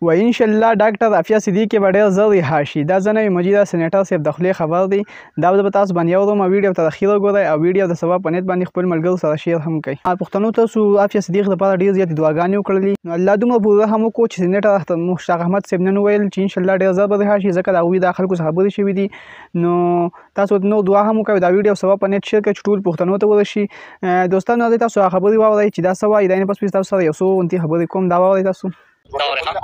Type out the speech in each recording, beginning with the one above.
و ان شاء الله ډاکټر عافیه صدیقي به ډېر ژر رها شي. دا زه نه یم مجید سینیټر صاحب د خولې خبر دی. دا به تاسو باندې اورم. ویډیو ته اخیر وګورئ او ویډیو د سبا په نیت باندې خپل ملګرو سره شیر هم کړئ. پښتنو تاسو عافیه صدیق لپاره ډېر زیاتې دعاګانې وکړلې. نو الله دومره پوره هم وکړو چې سینیټر مشتاق احمد صاحب نن وویل چې ان شاء الله ډېر ژر به رها شي ځکه د هغوی د خلکو څخه خبرې شوي دي. نو تاسو نو دعا هم وکړئ دا ویډیو سبا په نیت شیر کړئ چې ټول پښتنو ته ورسي. دوستانو راځئ تاسو خبرې واورئ چې دا څه وایي. دا نه پس تاسو سره یو څو غونډې خبرې کوم. دا واورئ تاسو.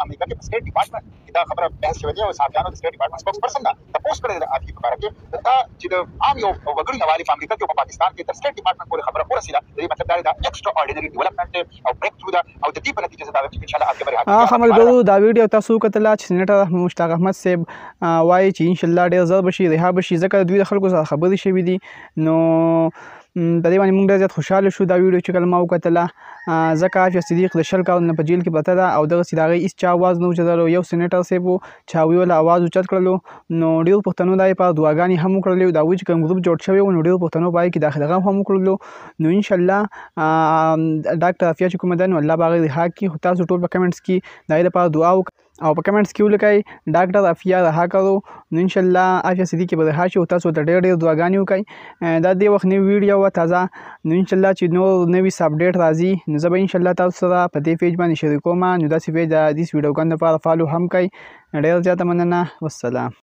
امریکا کې سټیټ ډپارټمنټ دا خبره بحث شوې ده او صحافیانو د سټیټ ډپارټمنټ سپوکس پرسن دا تاسو کړی د افغان په اړه کې دا چې د عام یو وګړي حواله امریکا کې په پاکستان کې تر سټیټ ډپارټمنټ پورې خبره ورسېده. د دې مطلب دا دی دا ایکسترا آرډینری ډیولپمنټ او بریک تھرو دا او د دې په نتیجه دا چې ان شاء الله اګه بری خبرګورو دا ویډیو تاسو کتل چې سینیټر مشتاق احمد صاحب وایي چې ان شاء الله ډېر ژر بشي رها بشي ځکه دوی د خلکو سره خبرې شوي دي. نو په دې باندې موږ ډېر زیات خوشاله شو دا ویډیو چې کله ما وکتله ځکه عافیه صدیق د 20 کالونو په جیل کې پرته ده او دغسې د هغې هېڅ چا اواز نه اوچتلو. یو سینیټر صاحب و چې هغوی له اواز اوچت کړلو. نو ډېرو پښتنو د هغې لپاره دعاګانې هم وکړلې. د هغوی چې کوم ګروپ جوړ شوی و نو ډېرو پښتنو په هغې کې داخله هم وکړلو. نو انشاءالله ډاکټر عافیه چې کومه ده نو الله به هغې رها کړي. خو تاسو ټول په کمنټس کې د هغې لپاره دعا وکړئ او په کمنټس کې ولیکئ ډاکټر عافیه رها کړو. نو انشاءالله عافیه صدیقي به رها شي او تاسو ته ډېر ډېر دعاګانې وکړئ. دا دې وخت نوې ویډیو وه تازه. نو انشاءالله چې نور نوي اپډیټ راځي نو زه به انشاءالله تاسو سره په دې پیج باندې شریکوم. نو داسې پیج د دې ویډیوګانو لپاره فالو هم کړئ. ډېر زیاته مننه. والسلام.